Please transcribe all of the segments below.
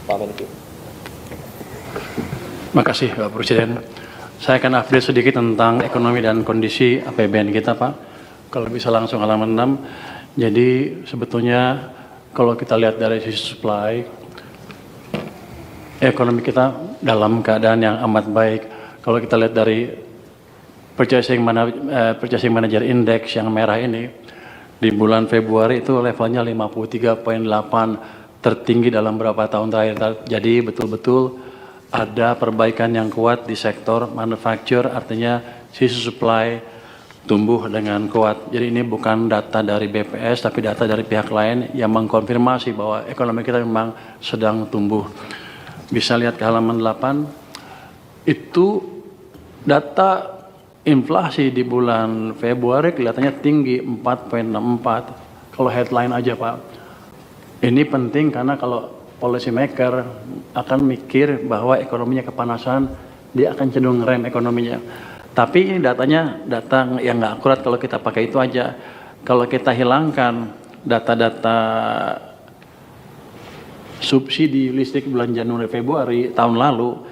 Pak Menkyu. Makasih Pak Presiden. Saya akan update sedikit tentang ekonomi dan kondisi APBN kita Pak. Kalau bisa langsung halaman 6. Jadi sebetulnya kalau kita lihat dari sisi supply, ekonomi kita dalam keadaan yang amat baik. Kalau kita lihat dari Purchasing Manager Index yang merah ini, di bulan Februari itu levelnya 53,8, tertinggi dalam beberapa tahun terakhir. Jadi betul-betul ada perbaikan yang kuat di sektor manufacture, artinya sisi supply tumbuh dengan kuat. Jadi ini bukan data dari BPS, tapi data dari pihak lain yang mengkonfirmasi bahwa ekonomi kita memang sedang tumbuh. Bisa lihat ke halaman 8, itu data inflasi di bulan Februari kelihatannya tinggi, 4,64. Kalau headline aja Pak. Ini penting karena kalau policy maker akan mikir bahwa ekonominya kepanasan, dia akan cenderung rem ekonominya. Tapi ini datanya data yang nggak akurat kalau kita pakai itu aja. Kalau kita hilangkan data-data subsidi listrik bulan Januari Februari tahun lalu,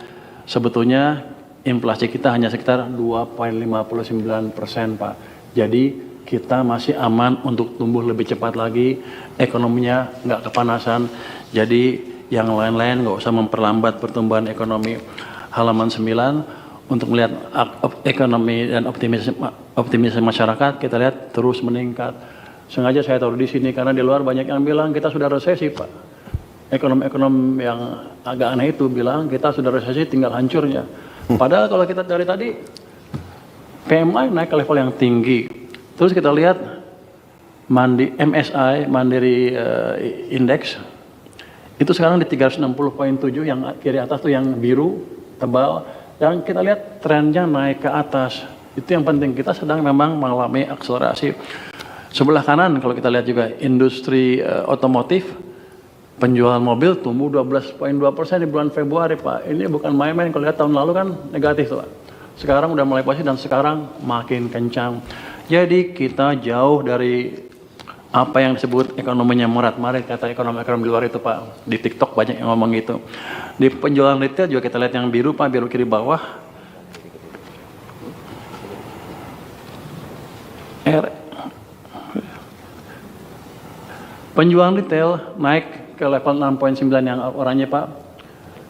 sebetulnya inflasi kita hanya sekitar 2,59% Pak. Jadi kita masih aman untuk tumbuh lebih cepat lagi, ekonominya nggak kepanasan. Jadi yang lain-lain nggak usah memperlambat pertumbuhan ekonomi. Halaman 9, untuk melihat ekonomi dan optimisme masyarakat, kita lihat terus meningkat. Sengaja saya taruh di sini karena di luar banyak yang bilang kita sudah resesi Pak. Ekonom-ekonom yang agak aneh itu bilang kita sudah resesi tinggal hancurnya. Padahal kalau kita dari tadi PMI naik ke level yang tinggi. Terus kita lihat MSI, Mandiri Index, itu sekarang di 360,7, yang kiri atas tuh yang biru, tebal. Dan kita lihat trennya naik ke atas. Itu yang penting, kita sedang memang mengalami akselerasi. Sebelah kanan kalau kita lihat juga industri otomotif, penjualan mobil tumbuh 12,2% di bulan Februari Pak. Ini bukan main-main, kalau lihat tahun lalu kan negatif tuh Pak. Sekarang udah mulai positif dan sekarang makin kencang. Jadi kita jauh dari apa yang disebut ekonominya morat-marit, kata ekonom-ekonom di luar itu Pak. Di TikTok banyak yang ngomong gitu. Di penjualan retail juga kita lihat yang biru Pak, biru kiri bawah. Penjualan retail naik ke level 6,9 yang oranye Pak.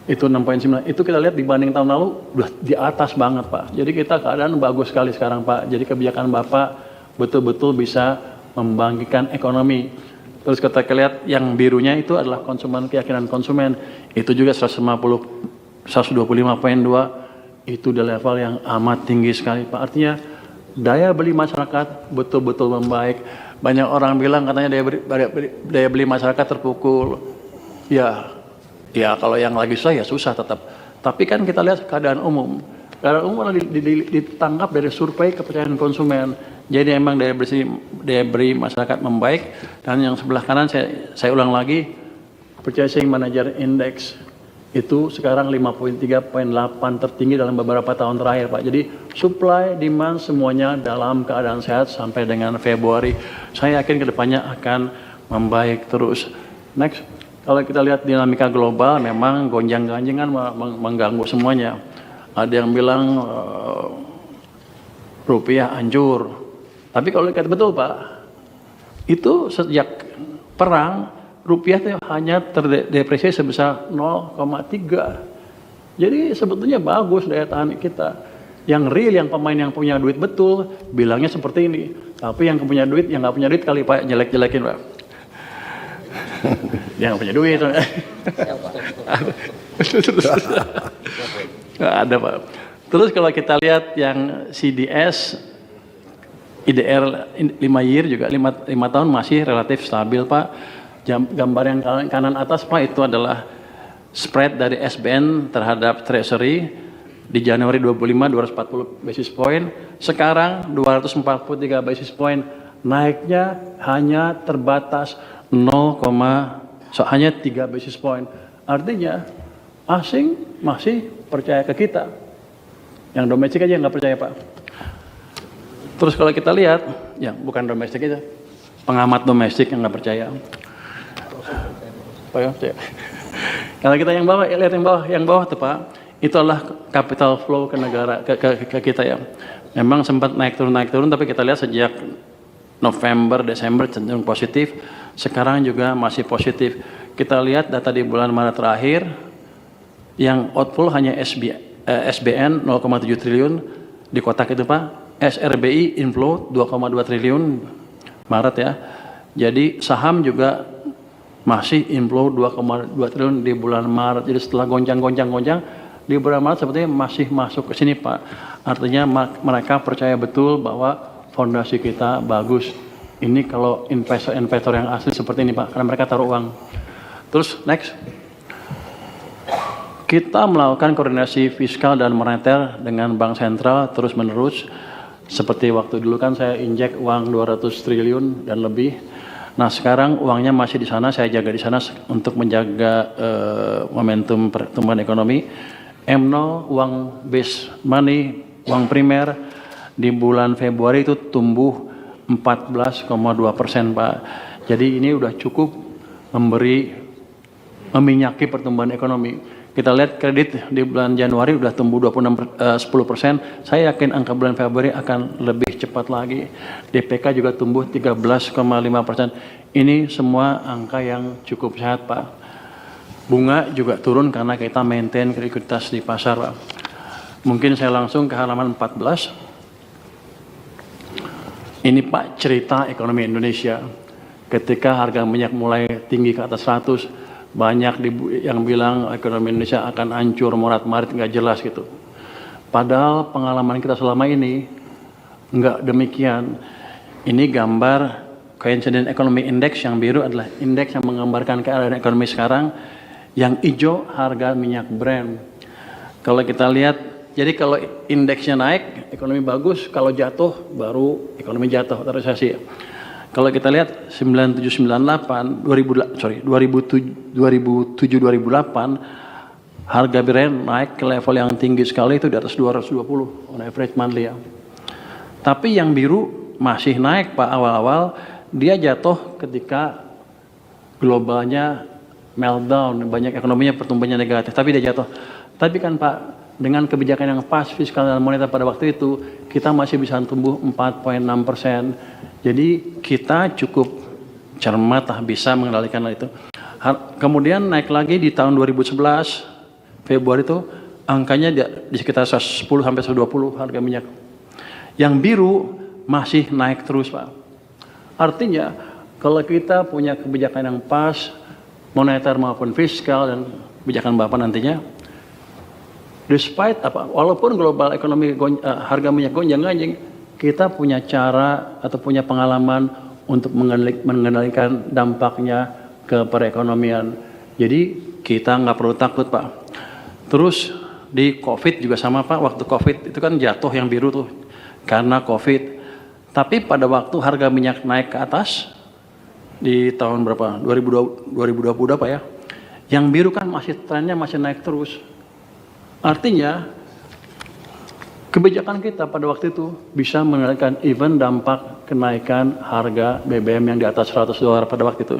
Itu 6,9. Itu kita lihat dibanding tahun lalu udah di atas banget Pak. Jadi kita keadaan bagus sekali sekarang Pak. Jadi kebijakan Bapak betul-betul bisa membangkitkan ekonomi. Terus kita lihat yang birunya itu adalah keyakinan konsumen. Itu juga 125,2. Itu di level yang amat tinggi sekali Pak. Artinya daya beli masyarakat betul-betul membaik. Banyak orang bilang katanya daya beli masyarakat terpukul. Ya kalau yang lagi susah ya susah tetap. Tapi kan kita lihat keadaan umum. Keadaan umum ditangkap dari survei kepercayaan konsumen. Jadi emang daya beli masyarakat membaik. Dan yang sebelah kanan saya ulang lagi, Purchasing Manager Index itu sekarang 53,8, tertinggi dalam beberapa tahun terakhir Pak. Jadi supply, demand semuanya dalam keadaan sehat sampai dengan Februari. Saya yakin kedepannya akan membaik terus. Next, kalau kita lihat dinamika global memang gonjang-ganjing kan mengganggu semuanya. Ada yang bilang rupiah hancur. Tapi kalau lihat betul Pak, itu sejak perang rupiah itu hanya terdepresiasi sebesar 0,3. Jadi sebetulnya bagus daya tahan kita. Yang real, yang pemain yang punya duit betul, bilangnya seperti ini. Tapi yang punya duit, yang nggak punya duit kali Pak, jelek-jelekin Pak. Dia nggak punya duit. Nggak ada Pak. Terus kalau kita lihat yang CDS, IDR 5 year juga 5 tahun masih relatif stabil Pak. Gambar yang kanan atas Pak itu adalah spread dari SBN terhadap Treasury di Januari 25 240 basis point, sekarang 243 basis point, naiknya hanya terbatas hanya 3 basis point. Artinya asing masih percaya ke kita. Yang domestik aja nggak percaya Pak. Terus kalau kita lihat, ya bukan domestik aja, pengamat domestik yang nggak percaya. Pak ya. Kalau kita yang bawah, lihat yang bawah tuh Pak, itu adalah capital flow ke negara, ke kita ya. Memang sempat naik turun, tapi kita lihat sejak November, Desember cenderung positif, sekarang juga masih positif. Kita lihat data di bulan Maret terakhir, yang outflow hanya SBN 0,7 triliun, di kotak itu Pak, SRBI inflow 2,2 triliun Maret ya. Jadi saham juga masih inflow 2,2 triliun di bulan Maret. Jadi setelah goncang di bulan Maret sepertinya masih masuk ke sini Pak. Artinya mereka percaya betul bahwa fondasi kita bagus. Ini kalau investor yang asli seperti ini Pak, karena mereka taruh uang. Terus next. Kita melakukan koordinasi fiskal dan moneter dengan Bank Sentral terus menerus. Seperti waktu dulu kan saya injek uang 200 triliun dan lebih. Nah sekarang uangnya masih di sana, saya jaga di sana untuk menjaga momentum pertumbuhan ekonomi. M0 uang base money, uang primer di bulan Februari itu tumbuh 14,2% Pak. Jadi ini udah cukup meminyaki pertumbuhan ekonomi. Kita lihat kredit di bulan Januari udah tumbuh 10%. Saya yakin angka bulan Februari akan lebih cepat lagi. DPK juga tumbuh 13,5%. Ini semua angka yang cukup sehat Pak. Bunga juga turun karena kita maintain likuiditas di pasar Pak. Mungkin saya langsung ke halaman 14. Ini Pak cerita ekonomi Indonesia. Ketika harga minyak mulai tinggi ke atas 100, banyak yang bilang ekonomi Indonesia akan hancur, morat-marit, nggak jelas gitu. Padahal pengalaman kita selama ini nggak demikian. Ini gambar Coincident Economy Index, yang biru adalah indeks yang menggambarkan keadaan ekonomi sekarang. Yang hijau harga minyak Brent. Kalau kita lihat, jadi kalau indeksnya naik, ekonomi bagus. Kalau jatuh, baru ekonomi jatuh atau resesi. Kalau kita lihat 97-98, 2007-2008, harga Brent naik ke level yang tinggi sekali, itu di atas 220 on average monthly ya. Tapi yang biru masih naik Pak awal-awal, dia jatuh ketika globalnya meltdown, banyak ekonominya pertumbuhannya negatif, tapi dia jatuh. Tapi kan Pak, dengan kebijakan yang pas fiskal dan moneter pada waktu itu, kita masih bisa tumbuh 4,6%. Jadi kita cukup cermat lah, bisa mengendalikan hal itu. Kemudian naik lagi di tahun 2011, Februari itu angkanya di sekitar 10-120 harga minyak. Yang biru masih naik terus Pak. Artinya kalau kita punya kebijakan yang pas, moneter maupun fiskal dan kebijakan Bapak nantinya, despite walaupun global ekonomi harga minyak gonjang-ganjing, kita punya cara atau punya pengalaman untuk mengendalikan dampaknya ke perekonomian. Jadi kita nggak perlu takut Pak. Terus di COVID juga sama Pak. Waktu COVID itu kan jatuh yang biru tuh karena COVID. Tapi pada waktu harga minyak naik ke atas di tahun berapa? 2020 Pak ya. Yang biru kan masih trennya masih naik terus. Artinya kebijakan kita pada waktu itu bisa mengendalikan even dampak kenaikan harga BBM yang di atas $100 pada waktu itu.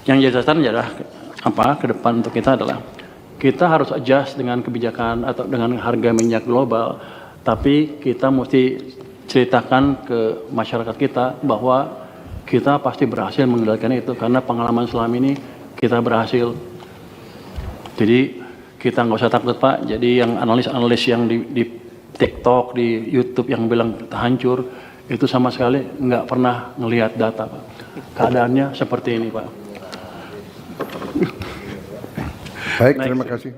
Yang jadi catatan adalah ke depan untuk kita adalah kita harus adjust dengan kebijakan atau dengan harga minyak global, tapi kita mesti ceritakan ke masyarakat kita bahwa kita pasti berhasil mengendalikan itu karena pengalaman selama ini kita berhasil. Jadi kita nggak usah takut Pak. Jadi yang analis-analis yang di TikTok, di YouTube yang bilang hancur, itu sama sekali nggak pernah ngelihat data Pak. Keadaannya seperti ini Pak. Baik, terima kasih.